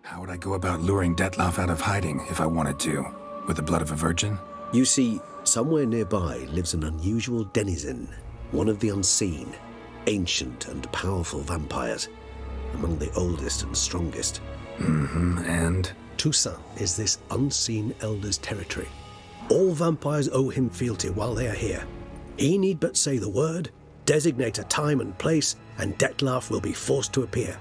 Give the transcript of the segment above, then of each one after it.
How would I go about luring Detloff out of hiding if I wanted to? With the blood of a virgin? You see, somewhere nearby lives an unusual denizen, one of the unseen, ancient and powerful vampires, among the oldest and strongest. And? Toussaint is this unseen elder's territory. All vampires owe him fealty while they are here. He need but say the word, designate a time and place, and Detloff will be forced to appear.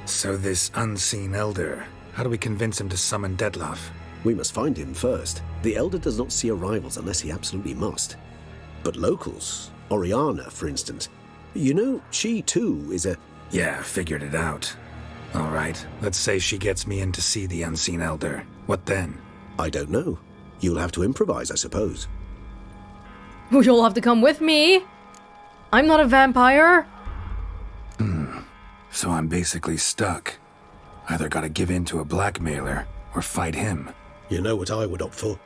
So this unseen elder, how do we convince him to summon Detloff? We must find him first. The elder does not see arrivals unless he absolutely must. But locals, Orianna, for instance, you know, she too is a... Yeah, figured it out. All right, let's say she gets me in to see the unseen elder. What then? I don't know. You'll have to improvise, I suppose. You'll have to come with me. I'm not a vampire. So I'm basically stuck. Either gotta give in to a blackmailer or fight him. You know what I would opt for.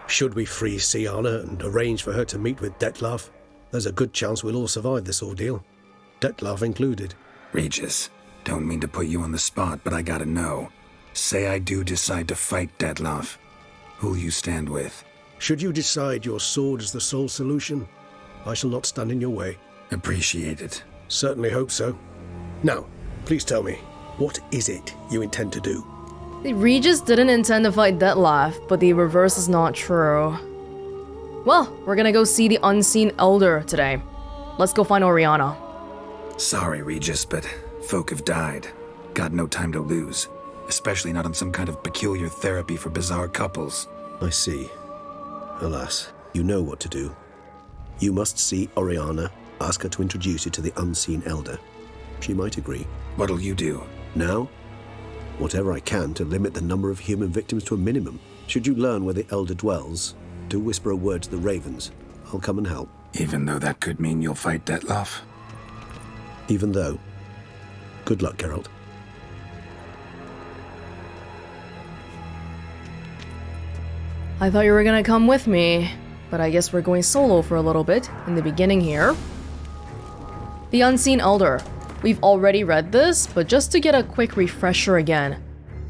Should we free Sienna and arrange for her to meet with Detloff, there's a good chance we'll all survive this ordeal. Detloff included. Regis, don't mean to put you on the spot, but I gotta know. Say I do decide to fight Detloff. Who'll you stand with? Should you decide your sword is the sole solution, I shall not stand in your way. Appreciate it. Certainly hope so. Now, please tell me, what is it you intend to do? Regis didn't intend to fight Detloff, but the reverse is not true. Well, we're gonna go see the unseen elder today. Let's go find Orianna. Sorry, Regis, but folk have died. Got no time to lose. Especially not on some kind of peculiar therapy for bizarre couples. I see. Alas, you know what to do. You must see Orianna, ask her to introduce you to the unseen elder. She might agree. What'll you do? Now, whatever I can to limit the number of human victims to a minimum. Should you learn where the elder dwells, do whisper a word to the ravens. I'll come and help. Even though that could mean you'll fight Detloff? Even though. Good luck, Geralt. I thought you were gonna come with me, but I guess we're going solo for a little bit in the beginning here. The Unseen Elder. We've already read this, but just to get a quick refresher again.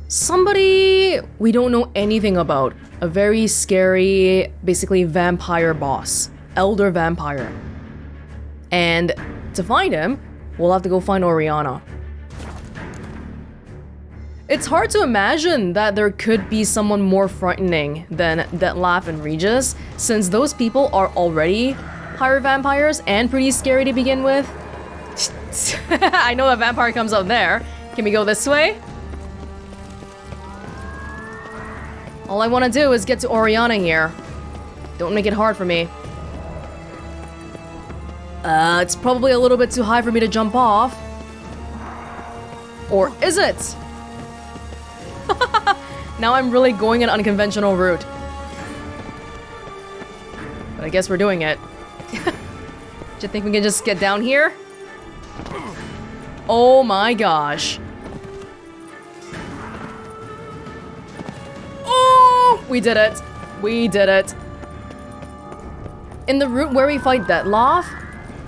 Somebody we don't know anything about. A very scary, basically vampire boss. Elder vampire. And to find him, we'll have to go find Orianna. It's hard to imagine that there could be someone more frightening than Detloff and Regis, since those people are already pirate vampires and pretty scary to begin with. I know a vampire comes up there. Can we go this way? All I want to do is get to Orianna here. Don't make it hard for me. It's probably a little bit too high for me to jump off. Or is it? Now I'm really going an unconventional route. But I guess we're doing it. Do you think we can just get down here? Oh my gosh. Oh! We did it. We did it. In the route where we fight Detloff,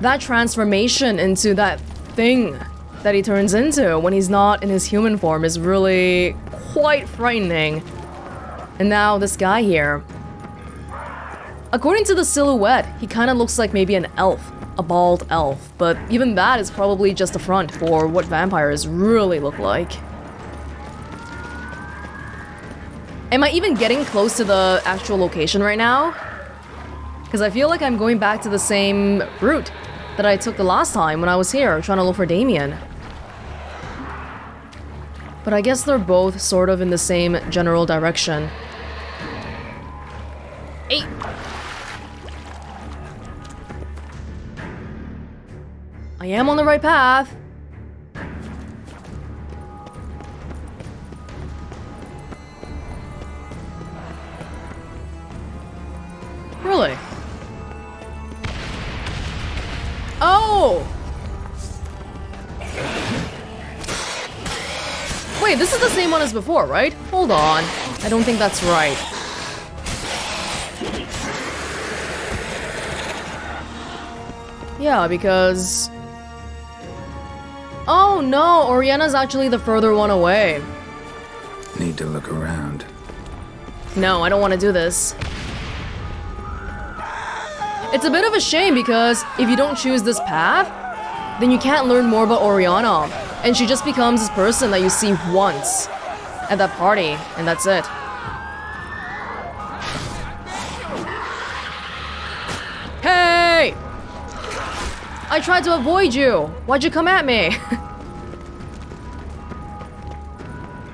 that transformation into that thing that he turns into when he's not in his human form is really quite frightening. And now this guy here. According to the silhouette, he kind of looks like maybe an elf, a bald elf, but even that is probably just a front for what vampires really look like. Am I even getting close to the actual location right now? Because I feel like I'm going back to the same route that I took the last time when I was here trying to look for Damien. But I guess they're both sort of in the same general direction. Hey! I am on the right path. Really? Oh! Wait, this is the same one as before, right? Hold on. I don't think that's right. Yeah, because... Oh no, Orianna's actually the further one away. Need to look around. No, I don't want to do this. It's a bit of a shame because if you don't choose this path, then you can't learn more about Orianna. And she just becomes this person that you see once at that party, and that's it. Hey! I tried to avoid you. Why'd you come at me?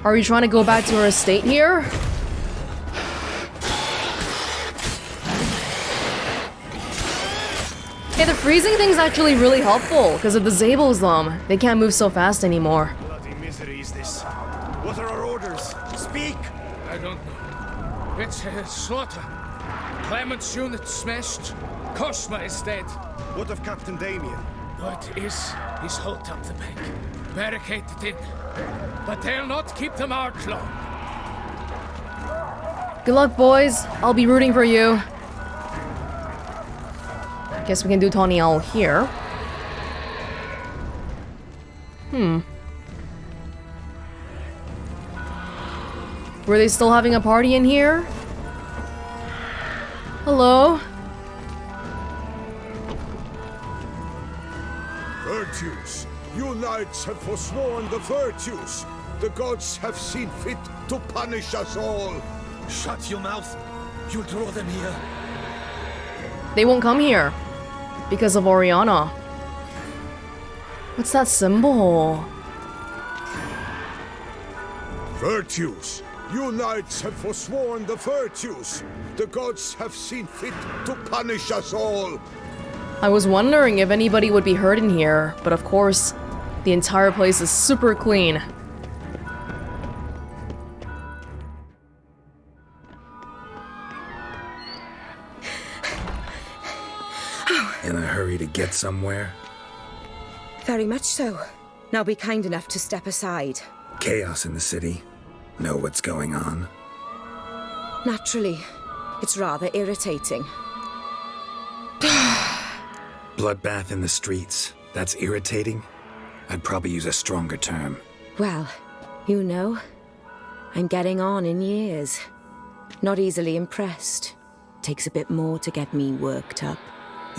Are you trying to go back to her estate here? Hey, the freezing thing's actually really helpful because it disables them. They can't move so fast anymore. Bloody misery is this. What are our orders? Speak! I don't know. It's a slaughter. Clement's unit smashed. Cosma is dead. What of Captain Damien? What is? He's holed up the bank. Barricaded in. But they'll not keep the march long. Good luck, boys. I'll be rooting for you. Guess we can do Tawny Owl here. Were they still having a party in here? Hello? Virtues. You knights have forsworn the virtues. The gods have seen fit to punish us all. Shut your mouth. You'll draw them here. They won't come here. Because of Orianna. What's that symbol? Virtues. You knights have forsworn the virtues. The gods have seen fit to punish us all. I was wondering if anybody would be hurt in here, but of course, the entire place is super clean. In a hurry to get somewhere? Very much so. Now be kind enough to step aside. Chaos in the city. Know what's going on? Naturally, it's rather irritating. Bloodbath in the streets. That's irritating? I'd probably use a stronger term. Well, you know, I'm getting on in years. Not easily impressed. Takes a bit more to get me worked up.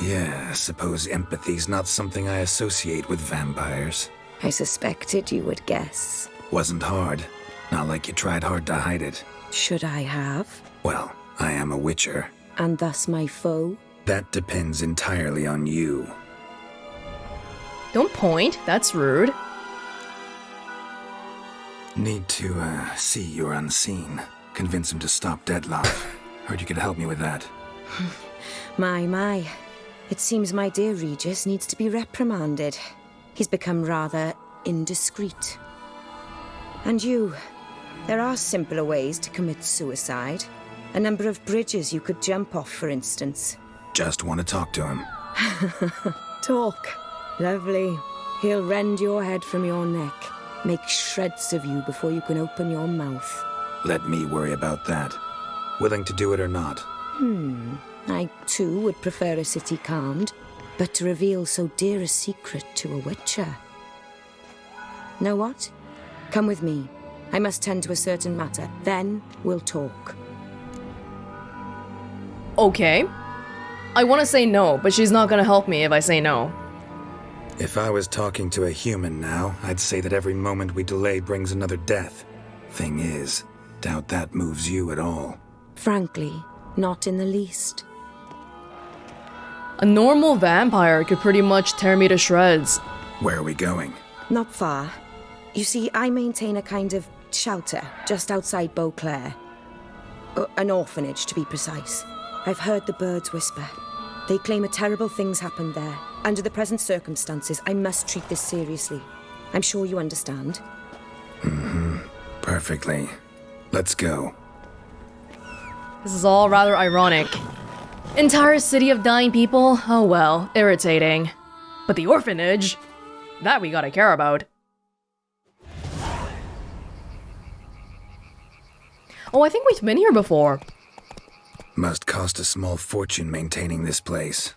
Yeah, I suppose empathy's not something I associate with vampires. I suspected you would guess. Wasn't hard. Not like you tried hard to hide it. Should I have? Well, I am a witcher. And thus my foe? That depends entirely on you. Don't point, that's rude. Need to, see you're unseen. Convince him to stop Deadlock. Heard you could help me with that. My. It seems my dear Regis needs to be reprimanded. He's become rather indiscreet. And you, there are simpler ways to commit suicide. A number of bridges you could jump off, for instance. Just want to talk to him. Talk. Lovely. He'll rend your head from your neck, make shreds of you before you can open your mouth. Let me worry about that. Willing to do it or not? I, too, would prefer a city calmed, but to reveal so dear a secret to a witcher. Know what? Come with me. I must tend to a certain matter. Then we'll talk. Okay. I want to say no, but she's not gonna help me if I say no. If I was talking to a human now, I'd say that every moment we delay brings another death. Thing is, doubt that moves you at all. Frankly, not in the least. A normal vampire could pretty much tear me to shreds. Where are we going? Not far. You see, I maintain a kind of shelter just outside Beauclair. An orphanage, to be precise. I've heard the birds whisper. They claim a terrible thing's happened there. Under the present circumstances, I must treat this seriously. I'm sure you understand. Perfectly. Let's go. This is all rather ironic. Entire city of dying people? Oh well, irritating. But the orphanage? That we gotta care about. Oh, I think we've been here before. Must cost a small fortune maintaining this place.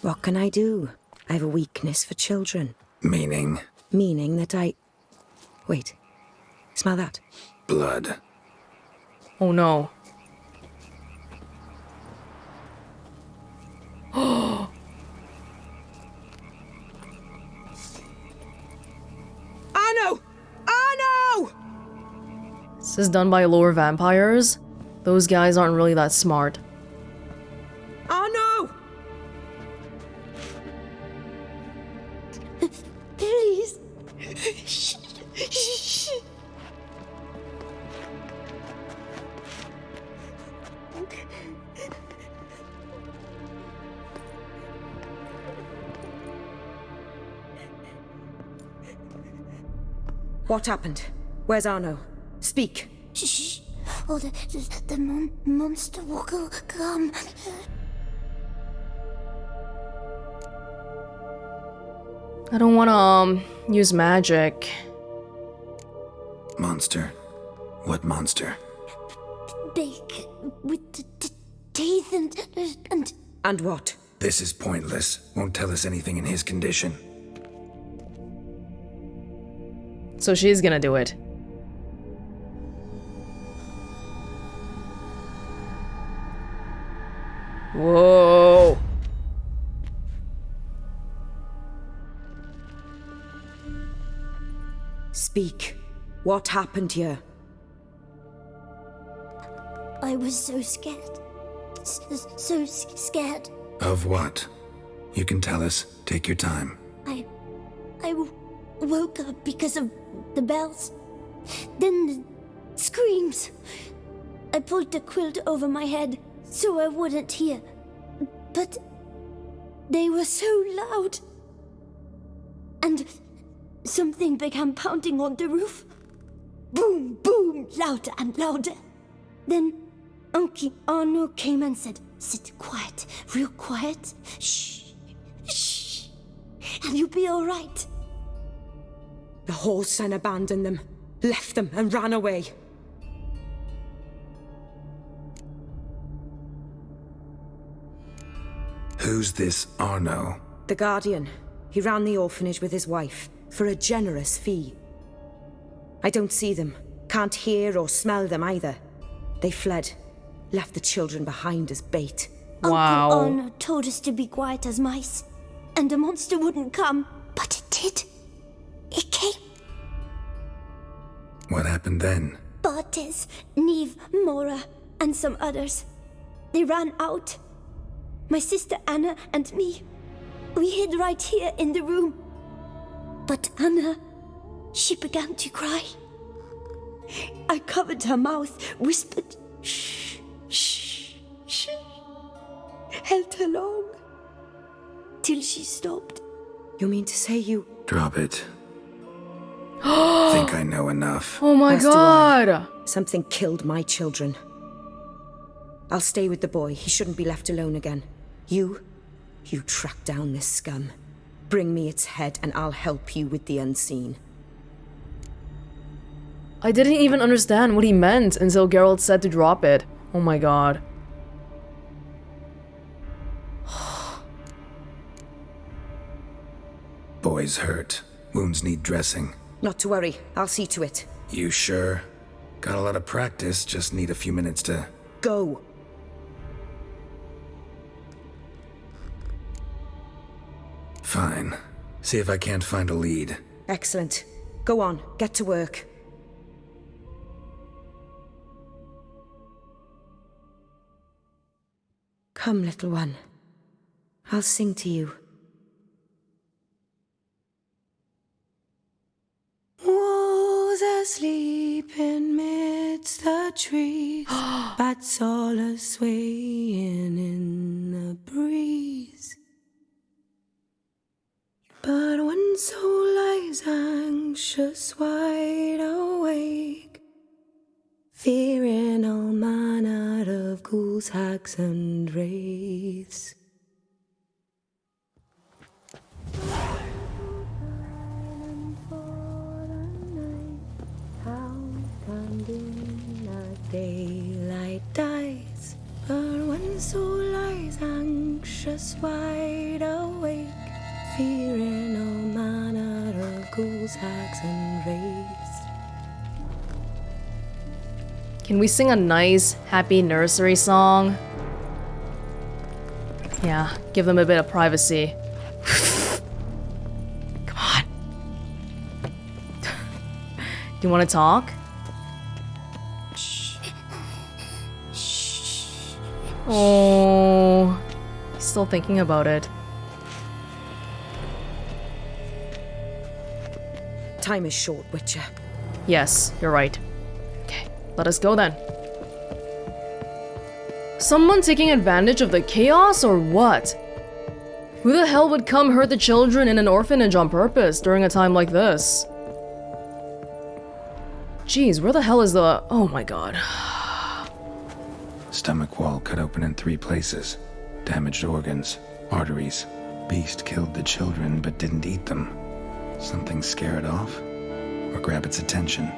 What can I do? I have a weakness for children. Meaning? Meaning that I... Wait. Smell that? Blood. Oh no. Anno! Anno! This is done by lower vampires. Those guys aren't really that smart. Anno! Please. What happened? Where's Arno? Speak. Shh. Oh, the monster will come. I don't wanna, use magic. Monster? What monster? Big, with the teeth and... And what? This is pointless. Won't tell us anything in his condition. So she's gonna do it. Whoa. Speak. What happened here? I was so scared. So scared. Of what? You can tell us. Take your time. I woke up because of the bells. Then the screams. I pulled the quilt over my head so I wouldn't hear. But they were so loud. And something began pounding on the roof. Boom, boom, louder and louder. Then Uncle Arno came and said, "Sit quiet, real quiet. Shh, shh, and you'll be all right." The whole son abandoned them, left them and ran away. Who's this Arno? The Guardian. He ran the orphanage with his wife, for a generous fee. I don't see them, can't hear or smell them either. They fled, left the children behind as bait. Wow. Uncle Arno told us to be quiet as mice, and the monster wouldn't come, but it did. It came. What happened then? Bartes, Neve, Mora, and some others. They ran out. My sister Anna and me. We hid right here in the room. But Anna, she began to cry. I covered her mouth, whispered, "Shh, shh, shh." Held her long, till she stopped. You mean to say you... Drop it. Think I know enough. Oh my As do I. god. Something killed my children. I'll stay with the boy. He shouldn't be left alone again. You track down this scum. Bring me its head and I'll help you with the unseen. I didn't even understand what he meant until Geralt said to drop it. Oh my god. Boy's hurt. Wounds need dressing. Not to worry. I'll see to it. You sure? Got a lot of practice, just need a few minutes to... Go. Fine. See if I can't find a lead. Excellent. Go on. Get to work. Come, little one. I'll sing to you. Wolves asleep in midst the trees, bats all a-swaying in the breeze. But one soul lies anxious, wide awake, fearing all manner of ghouls, hags, and wraiths. Daylight dies, but one soul lies anxious, wide awake, fearing all manner of ghouls, hags, and wraiths. Can we sing a nice, happy nursery song? Yeah, give them a bit of privacy. Come on. Do you want to talk? Oh, he's still thinking about it. Time is short, Witcher. Yes, you're right. Okay, let us go then. Someone taking advantage of the chaos or what? Who the hell would come hurt the children in an orphanage on purpose during a time like this? Jeez, where the hell is the... Oh my god. Stomach wall cut open in 3 places. Damaged organs, arteries. Beast killed the children but didn't eat them. Something scare it off? Or grab its attention?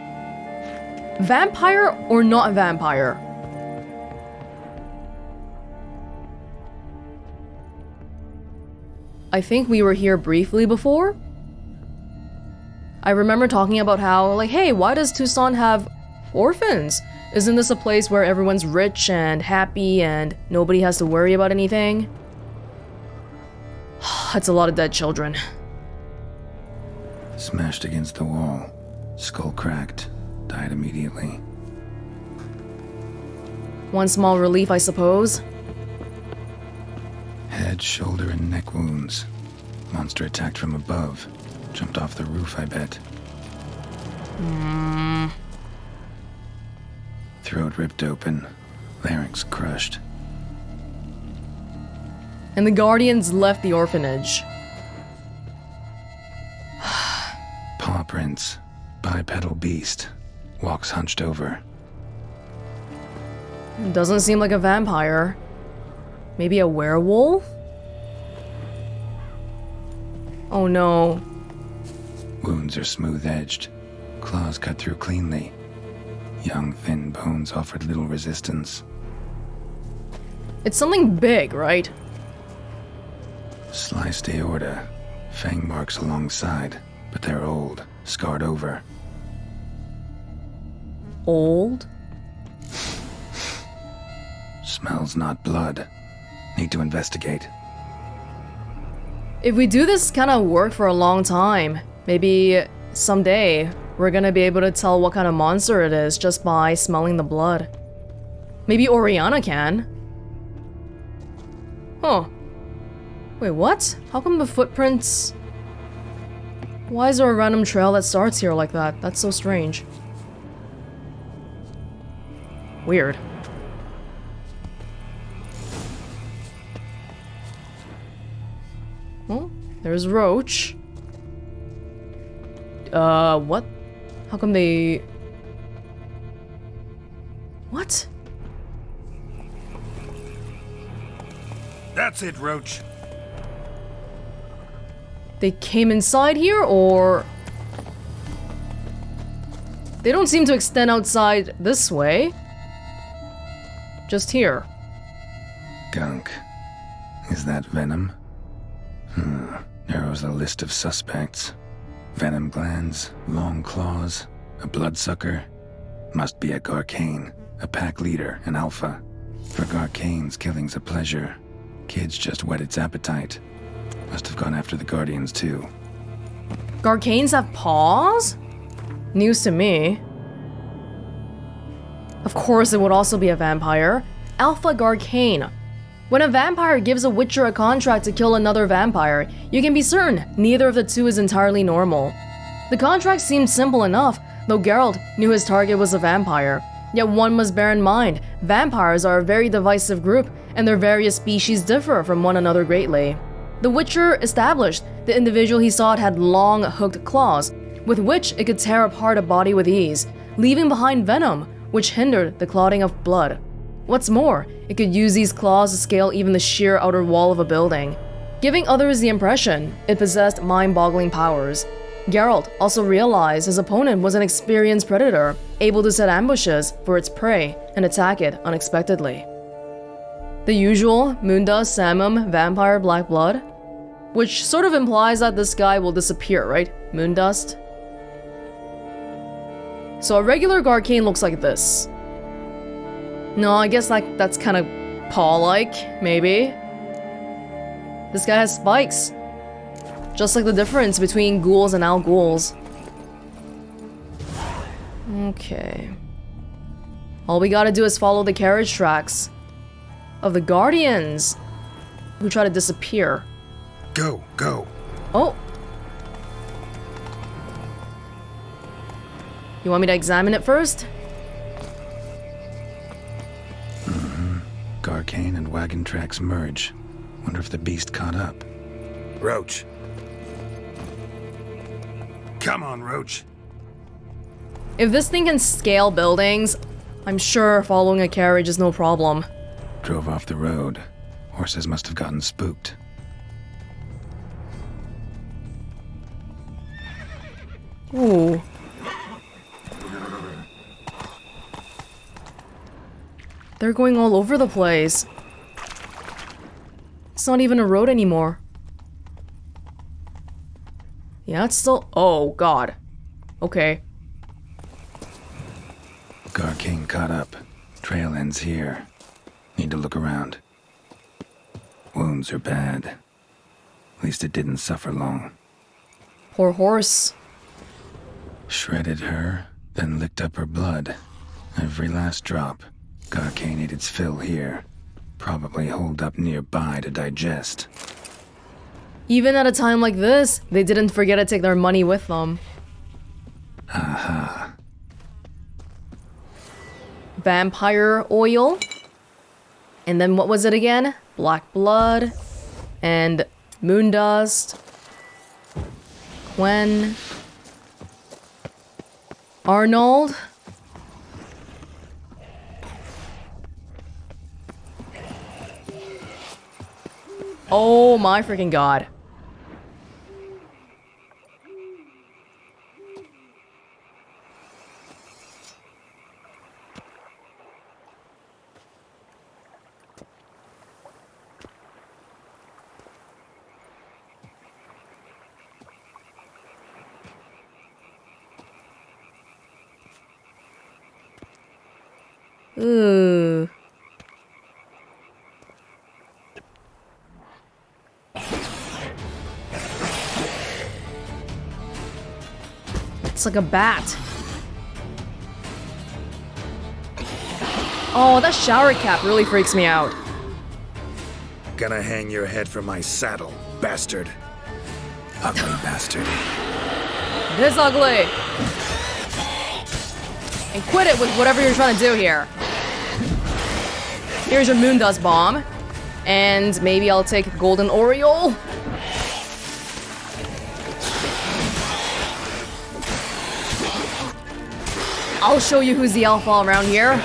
Vampire or not vampire? I think we were here briefly before. I remember talking about how, like, hey, why does Toussaint have orphans? Isn't this a place where everyone's rich and happy and nobody has to worry about anything? That's a lot of dead children. Smashed against the wall. Skull cracked. Died immediately. One small relief, I suppose. Head, shoulder, and neck wounds. Monster attacked from above. Jumped off the roof, I bet. Throat ripped open. Larynx crushed. And the Guardians left the orphanage. Paw prints. Bipedal beast. Walks hunched over. Doesn't seem like a vampire. Maybe a werewolf? Oh no. Wounds are smooth-edged. Claws cut through cleanly. Young, thin bones offered little resistance. It's something big, right? Sliced aorta. Fang marks alongside, but they're old, scarred over. Old? Smells not blood. Need to investigate. If we do this kind of work for a long time, maybe someday we're gonna be able to tell what kind of monster it is just by smelling the blood. Maybe Orianna can. Huh. Wait, what? How come the footprints... Why is there a random trail that starts here like that? That's so strange. Weird. Well, there's Roach. What? How come they... What? That's it, Roach. They came inside here, or... They don't seem to extend outside this way. Just here. Gunk. Is that venom? Narrows the list of suspects. Venom glands, long claws, a bloodsucker. Must be a Garcane, a pack leader, an alpha. For Garcane's killing's a pleasure. Kids just whet its appetite. Must have gone after the Guardians too. Garcanes have paws? News to me. Of course it would also be a vampire. Alpha Garcane. When a vampire gives a Witcher a contract to kill another vampire, you can be certain neither of the two is entirely normal. The contract seemed simple enough, though Geralt knew his target was a vampire. Yet one must bear in mind, vampires are a very divisive group, and their various species differ from one another greatly. The Witcher established the individual he sought had long, hooked claws, with which it could tear apart a body with ease, leaving behind venom, which hindered the clotting of blood. What's more, it could use these claws to scale even the sheer outer wall of a building, giving others the impression it possessed mind-boggling powers. Geralt also realized his opponent was an experienced predator, able to set ambushes for its prey and attack it unexpectedly. The usual Munda Samum vampire black blood, which sort of implies that this guy will disappear, right? Moon dust. So a regular Garcane looks like this. No, I guess that's kind of paw-like, maybe. This guy has spikes. Just like the difference between ghouls and al-ghouls. Okay. All we gotta do is follow the carriage tracks of the Guardians who try to disappear. Go, go. Oh. You want me to examine it first? Garcane and wagon tracks merge. Wonder if the beast caught up. Roach. Come on, Roach. If this thing can scale buildings, I'm sure following a carriage is no problem. Drove off the road. Horses must have gotten spooked. Ooh. They're going all over the place. It's not even a road anymore. Yeah, it's still... Oh, God. Okay. Garcane caught up. Trail ends here. Need to look around. Wounds are bad. At least it didn't suffer long. Poor horse. Shredded her, then licked up her blood. Every last drop. Garcane ate its fill here. Probably holed up nearby to digest. Even at a time like this, they didn't forget to take their money with them. Aha. Vampire oil. And then what was it again? Black blood. And moon dust. Gwen. Arnold. Oh my freaking god. Ooh. It's like a bat. Oh, that shower cap really freaks me out. Gonna hang your head from my saddle, bastard. Ugly bastard. This ugly. And quit it with whatever you're trying to do here. Here's your moon dust bomb. And maybe I'll take golden Oriole. I'll show you who's the alpha around here.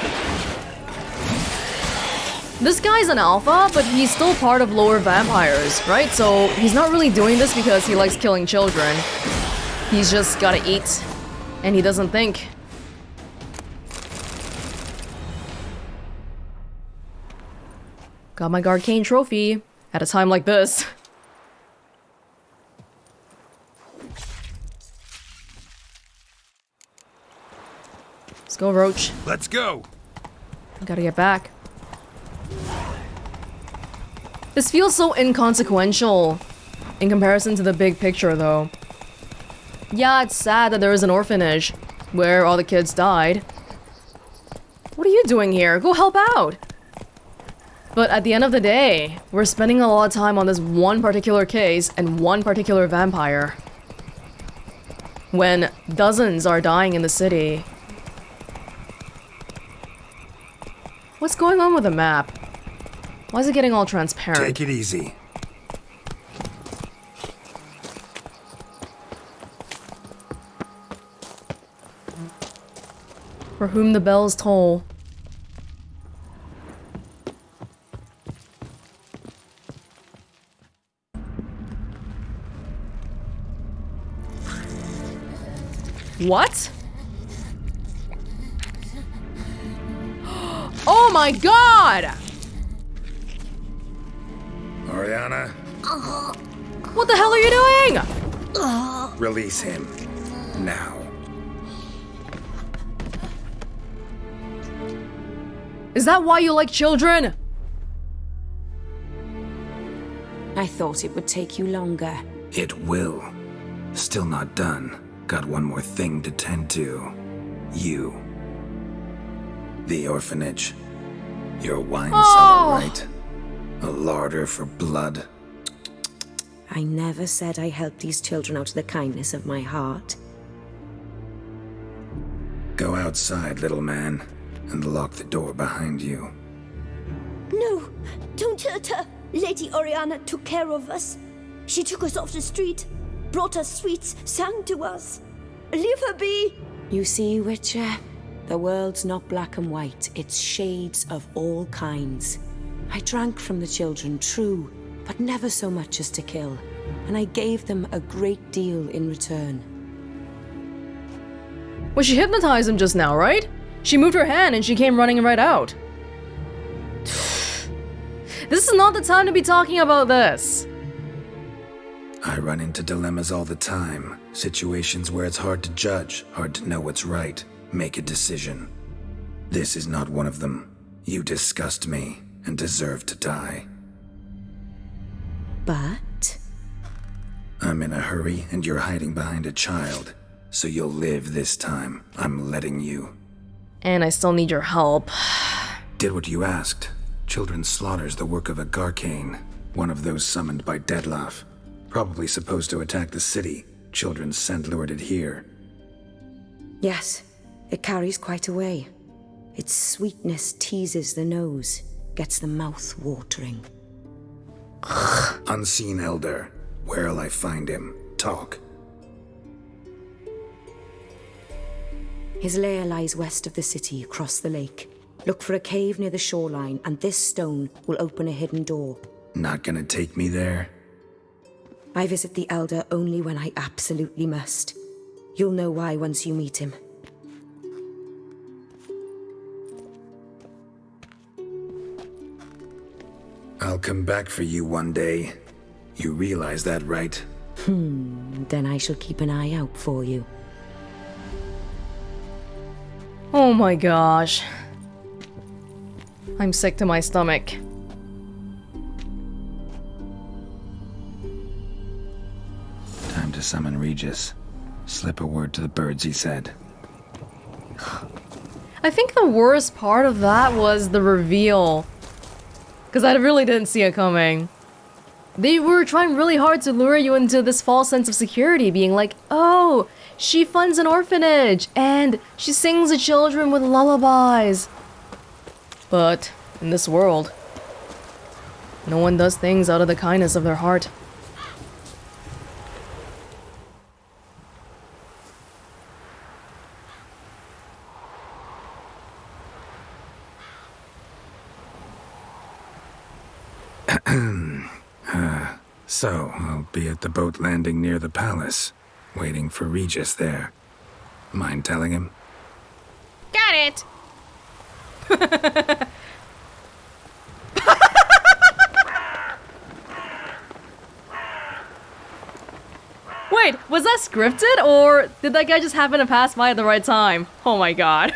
This guy's an alpha, but he's still part of lower vampires, right? So he's not really doing this because he likes killing children. He's just gotta eat, and he doesn't think. Got my Garcane trophy at a time like this. Let's go, Roach. Let's go. I gotta get back. This feels so inconsequential in comparison to the big picture, though. Yeah, it's sad that there is an orphanage where all the kids died. What are you doing here? Go help out! But at the end of the day, we're spending a lot of time on this one particular case and one particular vampire. When dozens are dying in the city. What's going on with the map? Why is it getting all transparent? Take it easy. For whom the bells toll. What? Oh my god! Orianna? What the hell are you doing? Release him. Now. Is that why you like children? I thought it would take you longer. It will. Still not done. Got one more thing to tend to. You. The orphanage. Your wine cellar, right? A larder for blood. I never said I helped these children out of the kindness of my heart. Go outside, little man, and lock the door behind you. No, don't hurt her. Lady Orianna took care of us. She took us off the street, brought us sweets, sang to us. Leave her be. You see, Witcher, the world's not black and white. It's shades of all kinds. I drank from the children, true, but never so much as to kill. And I gave them a great deal in return. Well, she hypnotized him just now, right? She moved her hand and she came running right out. This is not the time to be talking about this. I run into dilemmas all the time. Situations where it's hard to judge, hard to know what's right, make a decision. This is not one of them. You disgust me and deserve to die. But? I'm in a hurry and you're hiding behind a child. So you'll live this time. I'm letting you. And I still need your help. Did what you asked. Children's slaughter's the work of a Garcane, one of those summoned by Dettlaff. Probably supposed to attack the city. Children's scent lured it here. Yes, it carries quite a way. Its sweetness teases the nose, gets the mouth watering. Unseen Elder. Where'll I find him? Talk. His lair lies west of the city, across the lake. Look for a cave near the shoreline, and this stone will open a hidden door. Not gonna take me there? I visit the Elder only when I absolutely must. You'll know why once you meet him. I'll come back for you one day. You realize that, right? Then I shall keep an eye out for you. Oh my gosh. I'm sick to my stomach. Time to summon Regis. Slip a word to the birds, he said. I think the worst part of that was the reveal. Because I really didn't see it coming. They were trying really hard to lure you into this false sense of security, being like, oh, she funds an orphanage, and she sings the children with lullabies. But in this world, no one does things out of the kindness of their heart. So, I'll be at the boat landing near the palace, waiting for Regis there. Mind telling him? Got it! Wait, was that scripted, or did that guy just happen to pass by at the right time? Oh my god.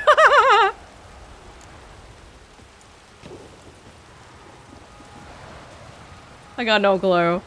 I got no clue.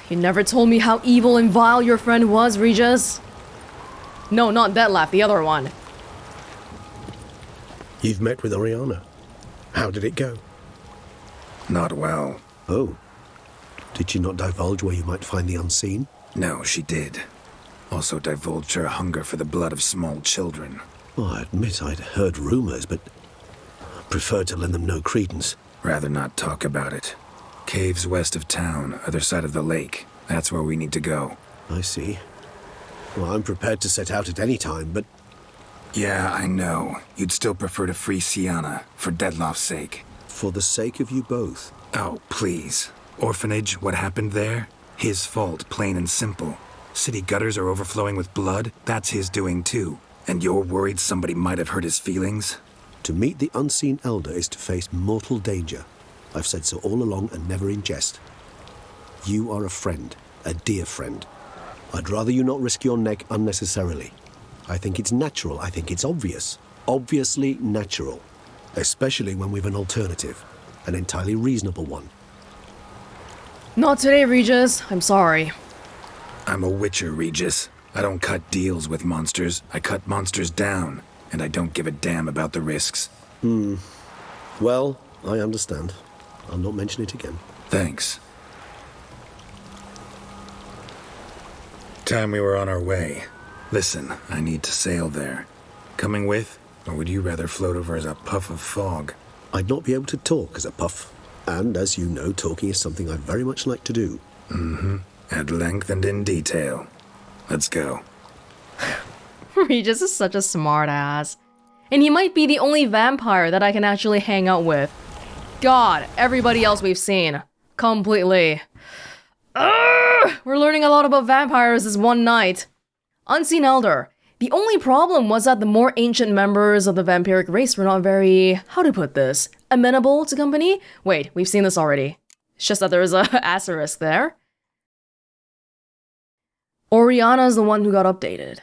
You never told me how evil and vile your friend was, Regis. No, not Dettlaff, the other one. You've met with Orianna. How did it go? Not well. Oh. Did she not divulge where you might find the unseen? No, she did. Also divulged her hunger for the blood of small children. Well, I admit I'd heard rumors, but I preferred to lend them no credence. Rather not talk about it. Caves west of town, other side of the lake. That's where we need to go. I see. Well, I'm prepared to set out at any time, but... Yeah, I know. You'd still prefer to free Sienna, for Dettlaff's sake. For the sake of you both. Oh, please. Orphanage, what happened there? His fault, plain and simple. City gutters are overflowing with blood. That's his doing too. And you're worried somebody might have hurt his feelings? To meet the unseen elder is to face mortal danger. I've said so all along and never in jest. You are a friend, a dear friend. I'd rather you not risk your neck unnecessarily. I think it's natural, I think it's obvious. Obviously natural. Especially when we've an alternative. An entirely reasonable one. Not today, Regis. I'm sorry. I'm a witcher, Regis. I don't cut deals with monsters. I cut monsters down. And I don't give a damn about the risks. Well, I understand. I'll not mention it again. Thanks. Time we were on our way. Listen, I need to sail there. Coming with? Or would you rather float over as a puff of fog? I'd not be able to talk as a puff. And as you know, talking is something I very much like to do. At length and in detail. Let's go. Regis is such a smart ass. And he might be the only vampire that I can actually hang out with. God, everybody else we've seen. Completely. We're learning a lot about vampires this one night. Unseen Elder. The only problem was that the more ancient members of the vampiric race were not very, how to put this, amenable to company? Wait, we've seen this already. It's just that there is a asterisk there. Orianna is the one who got updated.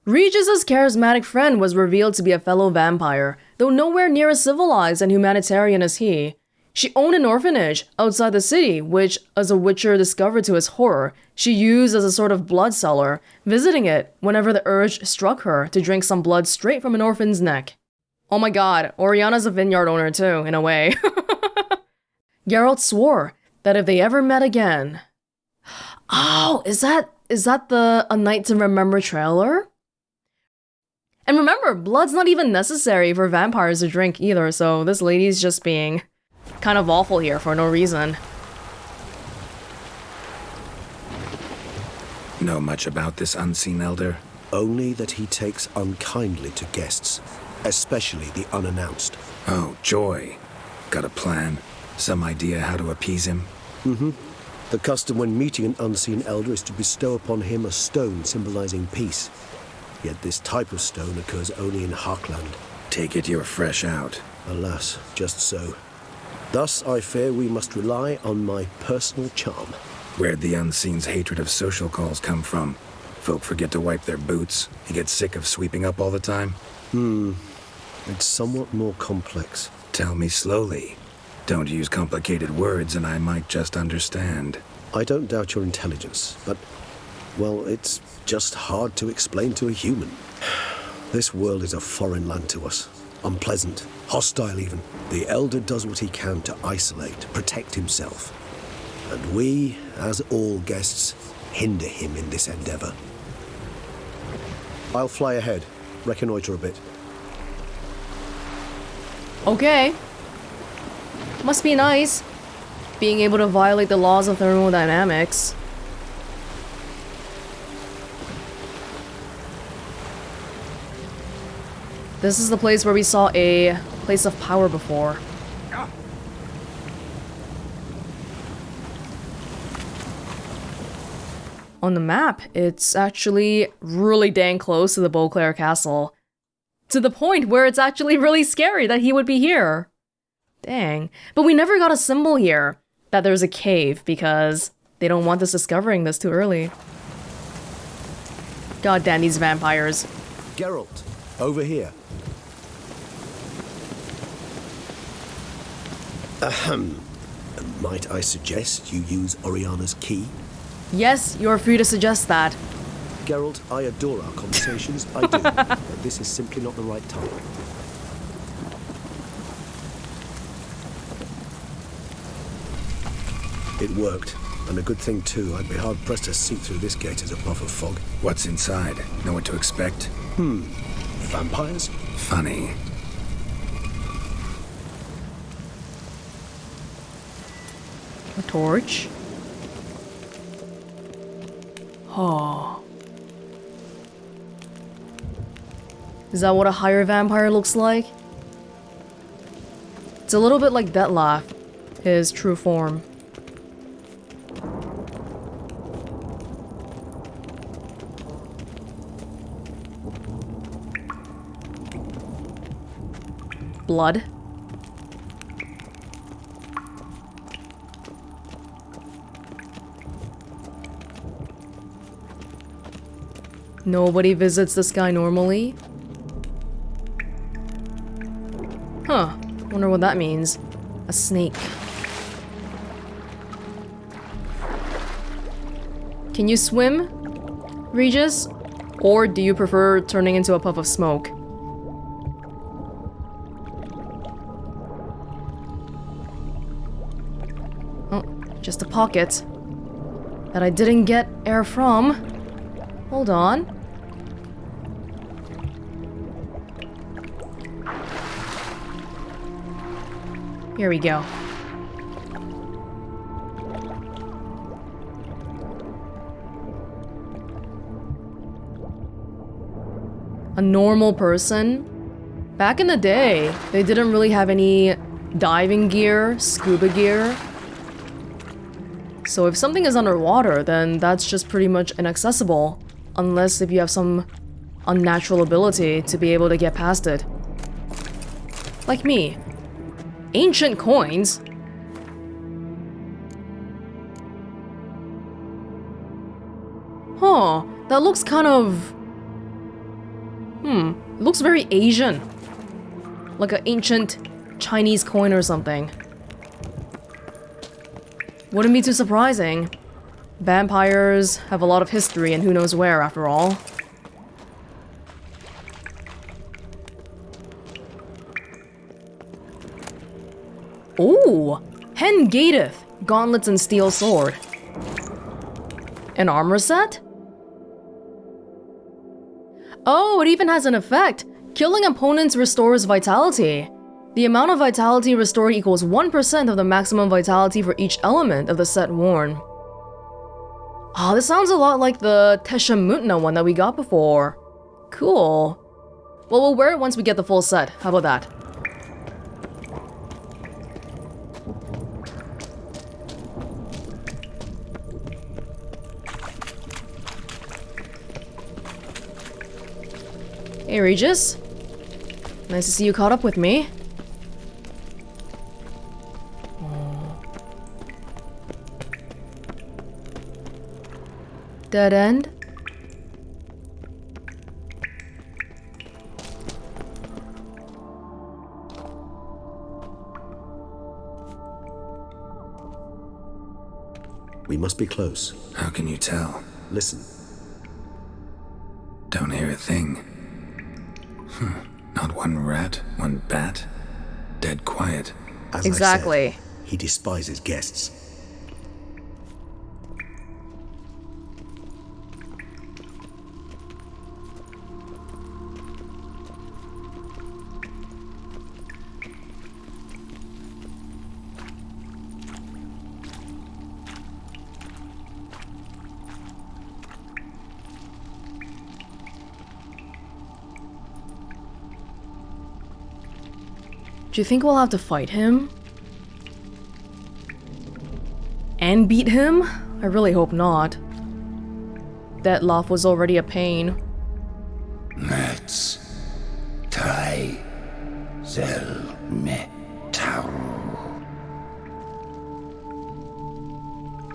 Regis's charismatic friend was revealed to be a fellow vampire, though nowhere near as civilized and humanitarian as he. She owned an orphanage outside the city, which, as a witcher discovered to his horror, she used as a sort of blood cellar, visiting it whenever the urge struck her to drink some blood straight from an orphan's neck. Oh my god, Orianna's a vineyard owner too, in a way. Geralt swore that if they ever met again... Oh, is that the A Night to Remember trailer? And remember, blood's not even necessary for vampires to drink either, so this lady's just being kind of awful here for no reason. Know much about this unseen elder? Only that he takes unkindly to guests, especially the unannounced. Oh, joy. Got a plan? Some idea how to appease him? The custom when meeting an unseen elder is to bestow upon him a stone symbolizing peace. Yet this type of stone occurs only in Harkland. Take it you're fresh out. Alas, just so. Thus, I fear we must rely on my personal charm. Where'd the unseen's hatred of social calls come from? Folk forget to wipe their boots. You get sick of sweeping up all the time? It's somewhat more complex. Tell me slowly. Don't use complicated words and I might just understand. I don't doubt your intelligence, but, well, it's just hard to explain to a human. This world is a foreign land to us. Unpleasant, hostile even. The Elder does what he can to isolate, protect himself. And we, as all guests, hinder him in this endeavor. I'll fly ahead, reconnoiter a bit. Okay. Must be nice, being able to violate the laws of thermodynamics. This is the place where we saw a place of power before. On the map, it's actually really dang close to the Beauclair Castle. To the point where it's actually really scary that he would be here. Dang. But we never got a symbol here that there's a cave because they don't want us discovering this too early. God damn these vampires. Geralt, over here. Ahem. Might I suggest you use Orianna's key? Yes, you're free to suggest that. Geralt, I adore our conversations, I do. But this is simply not the right time. It worked. And a good thing too. I'd be hard-pressed to see through this gate as a puff of fog. What's inside? Know what to expect? Vampires? Funny. A torch? Oh. Is that what a higher vampire looks like? It's a little bit like Detlef, his true form. Blood. Nobody visits this guy normally? Huh. Wonder what that means. A snake. Can you swim, Regis? Or do you prefer turning into a puff of smoke? Oh, just a pocket that I didn't get air from. Hold on. Here we go. A normal person? Back in the day, they didn't really have any diving gear, scuba gear. So if something is underwater, then that's just pretty much inaccessible. Unless if you have some unnatural ability to be able to get past it. Like me. Ancient coins? Huh, that looks kind of... it looks very Asian. Like an ancient Chinese coin or something. Wouldn't be too surprising. Vampires have a lot of history and who knows where, after all. Ooh! Hen Gateth! Gauntlets and steel sword. An armor set? Oh, it even has an effect! Killing opponents restores vitality. The amount of vitality restored equals 1% of the maximum vitality for each element of the set worn. Ah, this sounds a lot like the Tesha Mutna one that we got before. Cool. Well, we'll wear it once we get the full set. How about that? Hey, Regis. Nice to see you caught up with me. Dead end? We must be close. How can you tell? Listen. Don't hear a thing. Not one rat, one bat. Dead quiet. As Exactly. I said, he despises guests. Do you think we'll have to fight him? And beat him? I really hope not. Detlef was already a pain. Let's try Zelmetau.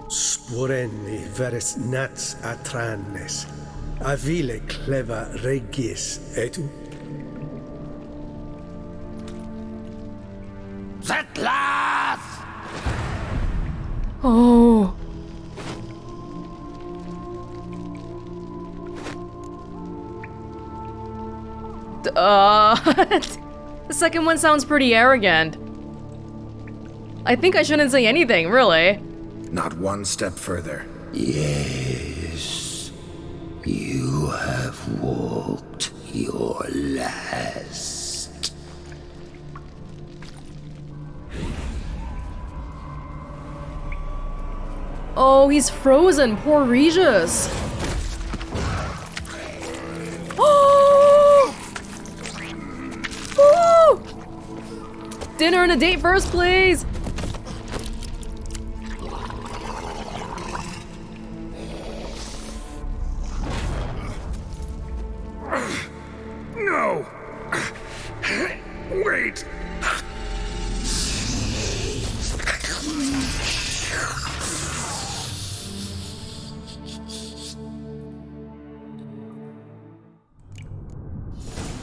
Sporenni veres nats atranes. Avile cleva Regis etu. Zetlaf! Oh. The second one sounds pretty arrogant. I think I shouldn't say anything, really. Not one step further. Yes, you have walked your last. Oh, he's frozen. Poor Regis. Oh! Oh! Dinner and a date first, please. No! Wait!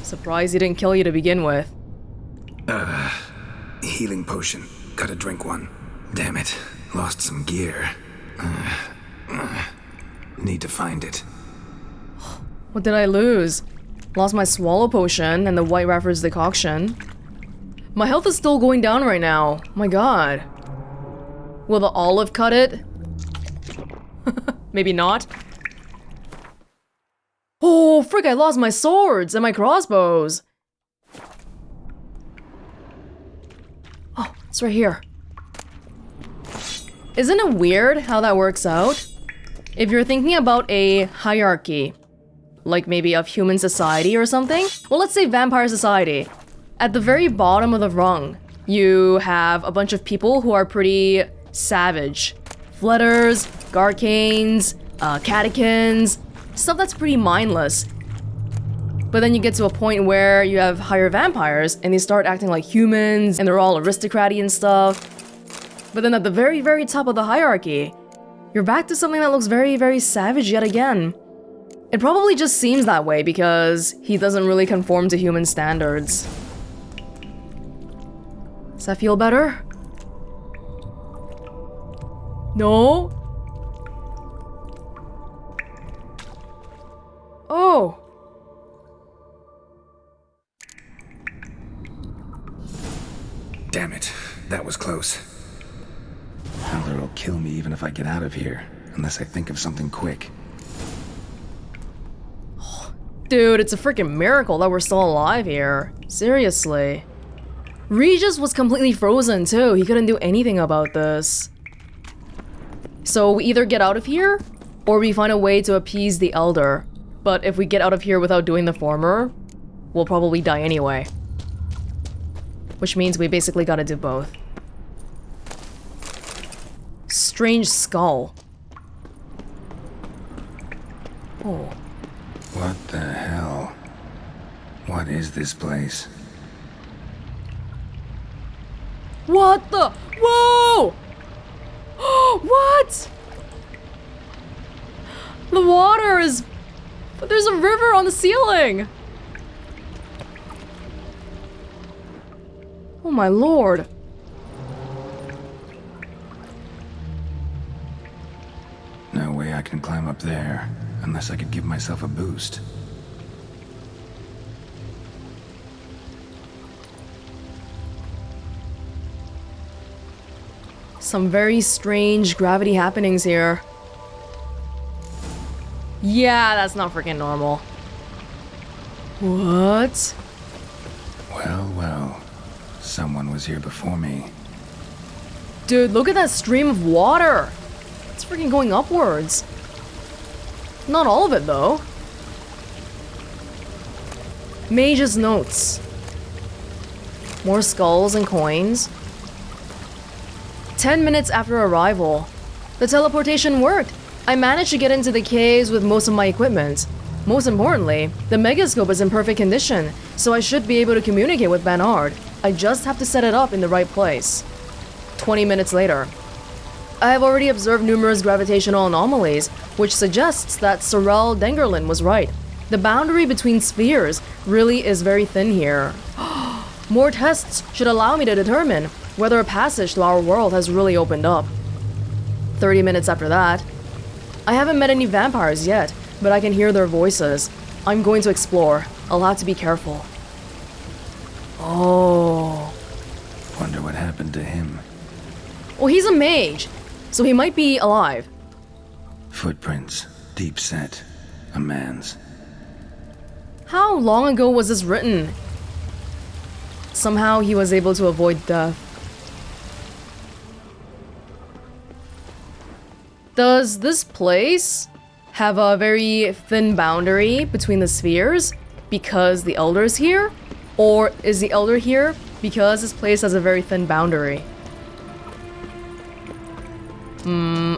Surprised he didn't kill you to begin with. Healing potion. Gotta drink one. Damn it. Lost some gear. Need to find it. What did I lose? Lost my swallow potion and the White Rapper's decoction. My health is still going down right now. My god. Will the olive cut it? Maybe not. Oh, frick, I lost my swords and my crossbows. Oh, it's right here. Isn't it weird how that works out? If you're thinking about a hierarchy, like maybe of human society or something, well, let's say vampire society. At the very bottom of the rung, you have a bunch of people who are pretty savage. Fletters, Garcanes, Catechins, stuff that's pretty mindless. But then you get to a point where you have higher vampires and they start acting like humans and they're all aristocratic and stuff. But then at the very, very top of the hierarchy, you're back to something that looks very, very savage yet again. It probably just seems that way because he doesn't really conform to human standards. Does that feel better? No? Oh. Damn it. That was close. Howler will kill me even if I get out of here, unless I think of something quick. Dude, it's a freaking miracle that we're still alive here. Seriously. Regis was completely frozen too. He couldn't do anything about this. So we either get out of here, or we find a way to appease the Elder. But if we get out of here without doing the former, we'll probably die anyway. Which means we basically gotta do both. Strange skull. Oh. What the hell? What is this place? What the? Whoa! What? The water is... But there's a river on the ceiling! Oh my lord. No way I can climb up there, unless I could give myself a boost. Some very strange gravity happenings here. Yeah, that's not freaking normal. What? Well, well. Someone was here before me. Dude, look at that stream of water! It's freaking going upwards. Not all of it, though. Mage's notes. More skulls and coins. 10 minutes after arrival. The teleportation worked. I managed to get into the caves with most of my equipment. Most importantly, the megascope is in perfect condition, so I should be able to communicate with Bernard. I just have to set it up in the right place. 20 minutes later. I have already observed numerous gravitational anomalies, which suggests that Sorel Dengerlin was right. The boundary between spheres really is very thin here. More tests should allow me to determine whether a passage to our world has really opened up. 30 minutes after that. I haven't met any vampires yet, but I can hear their voices. I'm going to explore. I'll have to be careful. Oh. Wonder what happened to him. Well, he's a mage. So he might be alive. Footprints, deep set, a man's. How long ago was this written? Somehow he was able to avoid death. Does this place have a very thin boundary between the spheres because the Elder's here? Or is the Elder here because this place has a very thin boundary?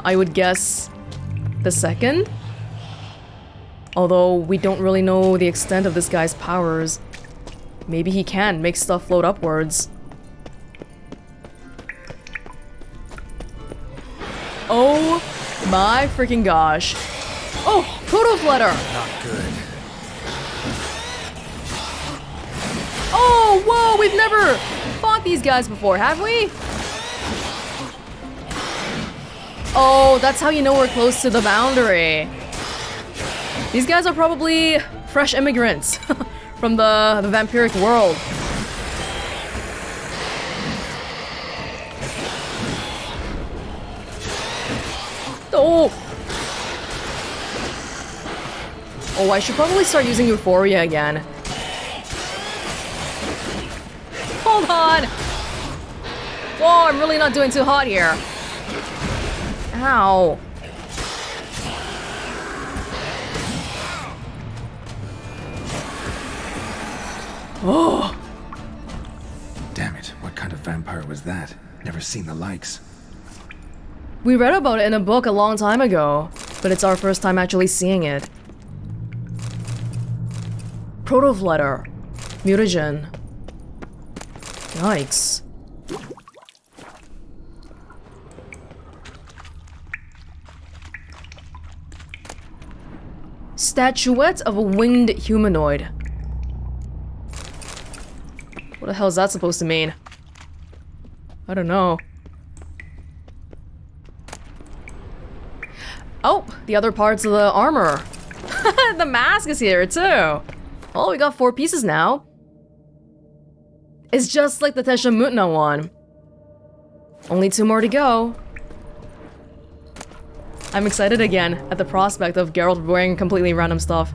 I would guess the second? Although we don't really know the extent of this guy's powers. Maybe he can make stuff float upwards. Oh my freaking gosh. Oh, Protofletter! Not good. Oh, whoa, we've never fought these guys before, have we? Oh, that's how you know we're close to the boundary. These guys are probably fresh immigrants from the vampiric world. Oh! Oh, I should probably start using Euphoria again. Hold on! Whoa, I'm really not doing too hot here. Ow. Oh! Damn it, what kind of vampire was that? Never seen the likes. We read about it in a book a long time ago, but it's our first time actually seeing it. Protofletter. Mutagen. Yikes. Statuette of a winged humanoid. What the hell is that supposed to mean? I don't know. Oh, the other parts of the armor. The mask is here too. Oh, we got 4 pieces now. It's just like the Tesha Mutna one. Only 2 more to go. I'm excited again at the prospect of Geralt wearing completely random stuff.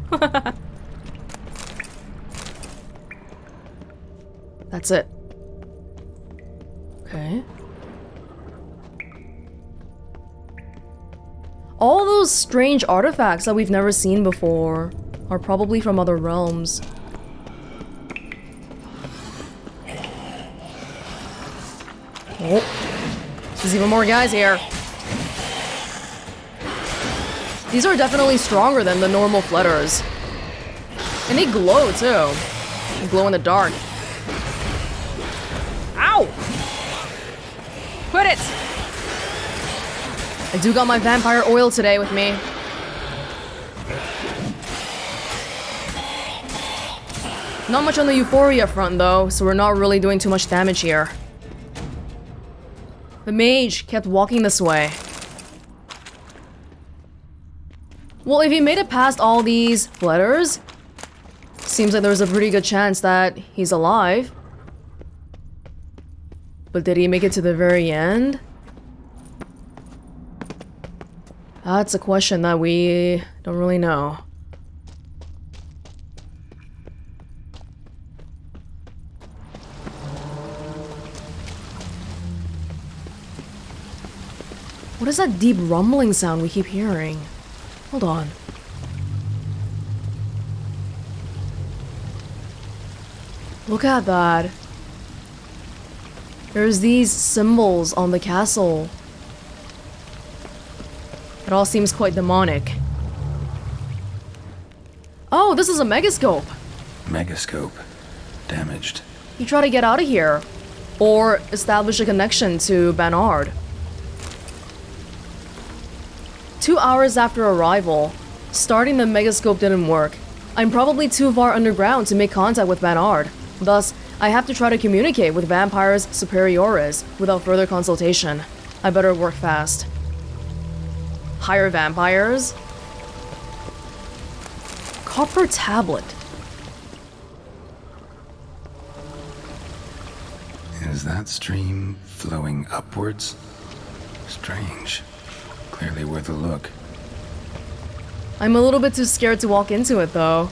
That's it. Okay. All those strange artifacts that we've never seen before are probably from other realms. Oh, there's even more guys here. These are definitely stronger than the normal fletters. And they glow too. They glow in the dark. Ow! Quit it! I do got my vampire oil today with me. Not much on the Euphoria front though, so we're not really doing too much damage here. The mage kept walking this way. Well, if he made it past all these letters, seems like there's a pretty good chance that he's alive. But did he make it to the very end? That's a question that we don't really know. What is that deep rumbling sound we keep hearing? Hold on. Look at that. There's these symbols on the castle. It all seems quite demonic. Oh, this is a megascope. Megascope. Damaged. You try to get out of here. Or establish a connection to Bernard. 2 hours after arrival, starting the megascope didn't work. I'm probably too far underground to make contact with Bernard. Thus, I have to try to communicate with Vampires Superiores without further consultation. I better work fast. Hire vampires? Copper tablet. Is that stream flowing upwards? Strange. Clearly worth a look. I'm a little bit too scared to walk into it, though.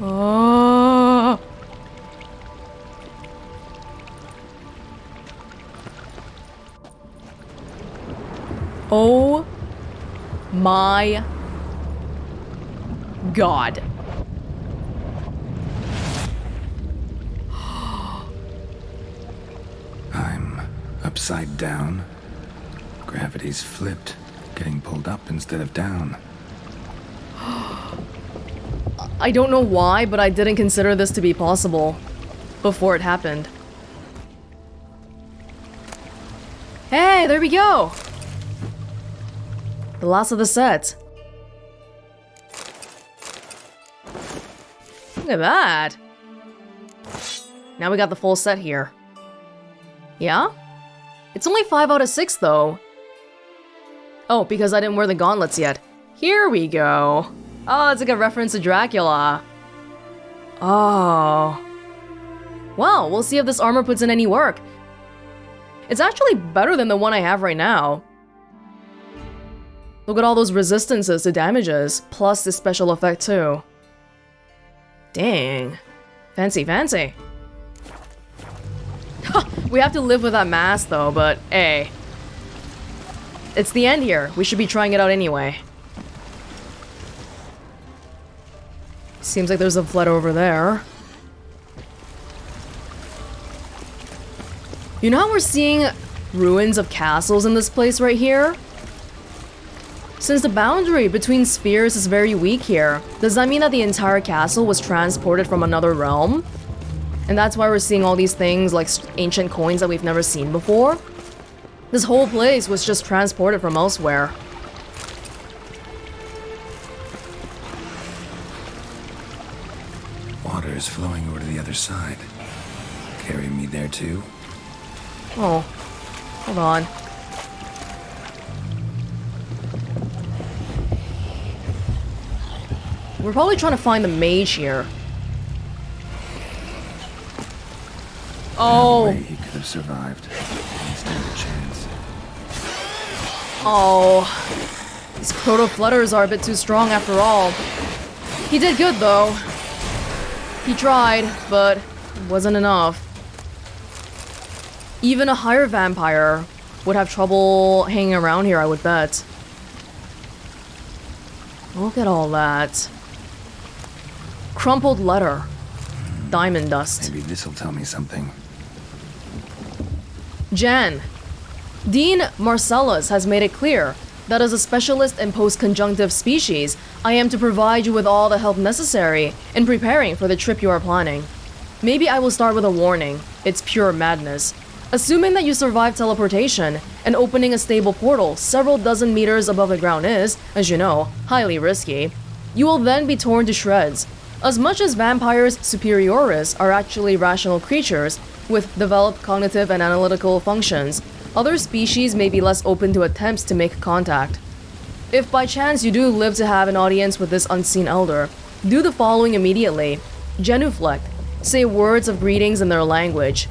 Oh. Oh my God. I'm upside down. Gravity's flipped, getting pulled up instead of down. I don't know why, but I didn't consider this to be possible before it happened. Hey, there we go! The last of the set. Look at that! Now we got the full set here. Yeah? It's only 5 out of 6 though. Oh, because I didn't wear the gauntlets yet. Here we go. Oh, it's like a reference to Dracula. Oh. Well, we'll see if this armor puts in any work. It's actually better than the one I have right now. Look at all those resistances to damages, plus this special effect too. Dang. Fancy, fancy. We have to live with that mask though, but hey. It's the end here. We should be trying it out anyway. Seems like there's a flood over there. You know how we're seeing ruins of castles in this place right here? Since the boundary between spheres is very weak here, does that mean that the entire castle was transported from another realm? And that's why we're seeing all these things like ancient coins that we've never seen before? This whole place was just transported from elsewhere. Water's flowing over to the other side. Carry me there too? Oh, hold on. We're probably trying to find the mage here. Oh. No way he could have survived. Didn't stand a chance. Oh. These proto-flutters are a bit too strong after all. He did good though. He tried, but it wasn't enough. Even a higher vampire would have trouble hanging around here, I would bet. Look at all that. Crumpled letter. Diamond dust. Maybe this'll tell me something. Jan. Dean Marcellus has made it clear that as a specialist in post-conjunctive species, I am to provide you with all the help necessary in preparing for the trip you are planning. Maybe I will start with a warning. It's pure madness. Assuming that you survive teleportation, and opening a stable portal several dozen meters above the ground is, as you know, highly risky. You will then be torn to shreds. As much as vampires superioris are actually rational creatures with developed cognitive and analytical functions, other species may be less open to attempts to make contact. If by chance you do live to have an audience with this unseen elder, do the following immediately. Genuflect. Say words of greetings in their language.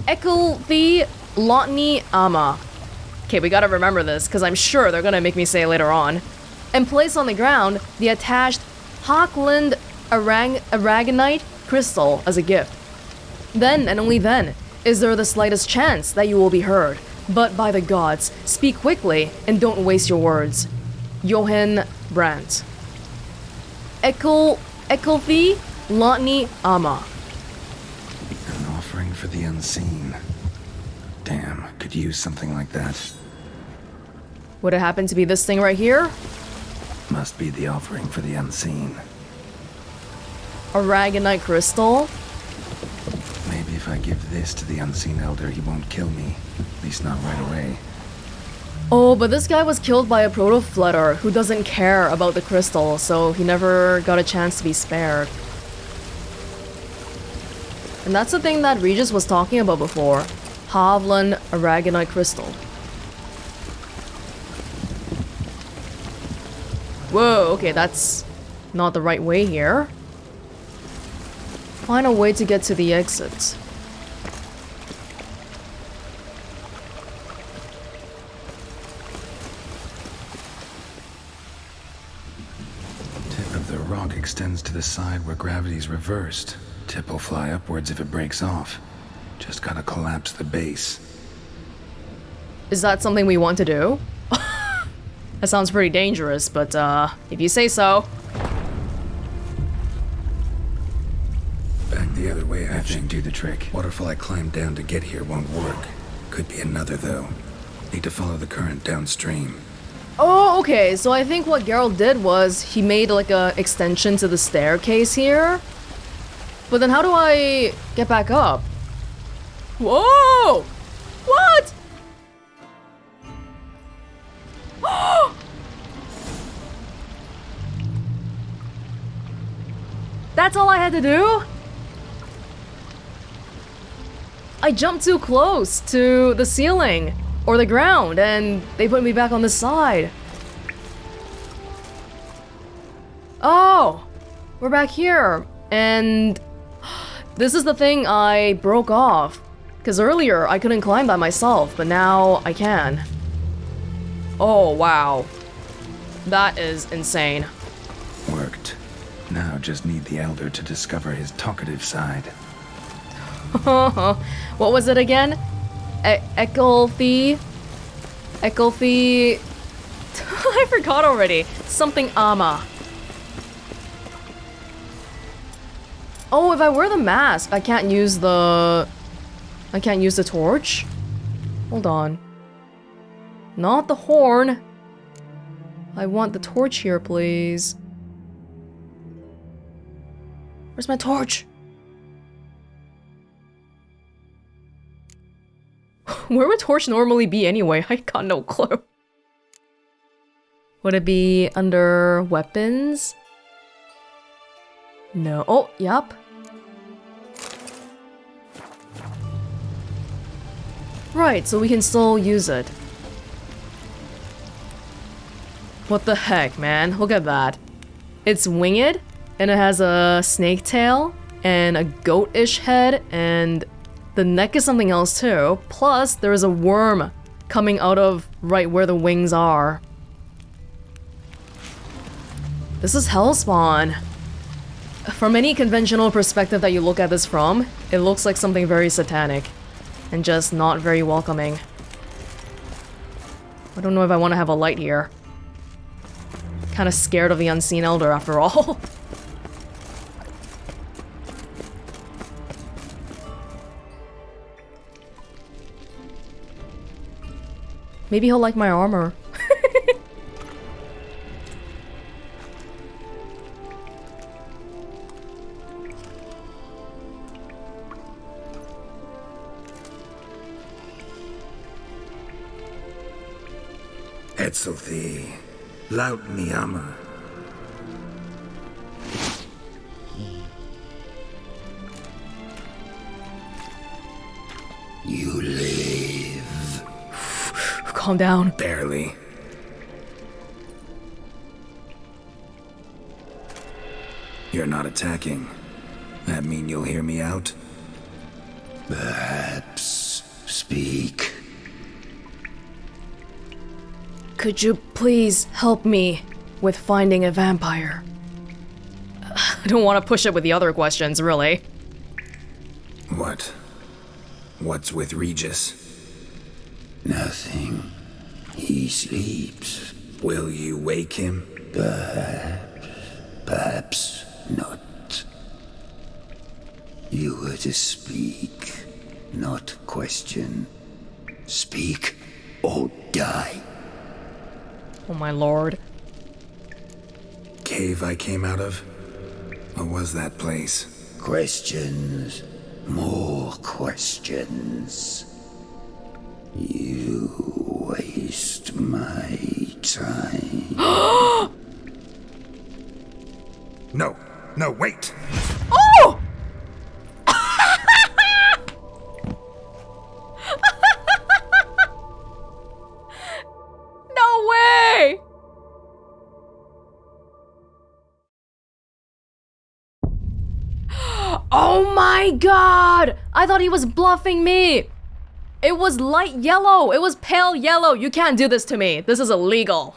Ekelthi Lotni Ama. Okay, we gotta remember this, because I'm sure they're gonna make me say it later on. And place on the ground the attached Hockland Aragonite crystal as a gift. Then, and only then, is there the slightest chance that you will be heard. But by the gods, speak quickly and don't waste your words. Johann Brandt. Ekelthi Lotni Ama. An offering for the unseen. Damn, could use something like that. Would it happen to be this thing right here? Must be the offering for the unseen. Aragonite crystal? Maybe if I give this to the unseen elder, he won't kill me. At least not right away. Oh, but this guy was killed by a proto-flutter who doesn't care about the crystal, so he never got a chance to be spared. And that's the thing that Regis was talking about before. Havlan Aragonite Crystal. Whoa, okay, that's not the right way here. Find a way to get to the exit. Tip of the rock extends to the side where gravity's reversed. Tip will fly upwards if it breaks off. Just gotta collapse the base. Is that something we want to do? That sounds pretty dangerous, but if you say so. Back the other way, I think, do the trick. Waterfall I climbed down to get here won't work. Could be another, though. Need to follow the current downstream. Oh, okay, so I think what Geralt did was he made like a extension to the staircase here. But then how do I get back up? Whoa! What? That's all I had to do? I jumped too close to the ceiling or the ground and they put me back on the side. Oh, we're back here. And this is the thing I broke off. Because earlier I couldn't climb by myself, but now I can. Oh, wow. That is insane. Worked. Now just need the Elder to discover his talkative side. What was it again? Eckelfie? Eckelfie... I forgot already. Something Ama. Oh, if I wear the mask, I can't use the torch? Hold on. Not the horn. I want the torch here, please. Where's my torch? Where would torch normally be anyway? I got no clue. Would it be under weapons? No. Oh, yup. Right, so we can still use it. What the heck, man? Look at that. It's winged, and it has a snake tail, and a goat-ish head, and the neck is something else too. Plus, there is a worm coming out of right where the wings are. This is Hellspawn. From any conventional perspective that you look at this from, it looks like something very satanic. And just not very welcoming. I don't know if I want to have a light here. Kinda scared of the unseen elder after all. Maybe he'll like my armor. Etzelthee, laut mi ama. You live. Calm down. Barely. You're not attacking. That mean you'll hear me out? Perhaps speak. Could you please help me with finding a vampire? I don't want to push it with the other questions, really. What? What's with Regis? Nothing. He sleeps. Will you wake him? Perhaps not. You were to speak, not question. Speak or die. Oh my lord. Cave I came out of? What was that place? Questions. More questions. You waste my time. No, wait! Oh! Oh my god! I thought he was bluffing me! It was light yellow! It was pale yellow! You can't do this to me! This is illegal!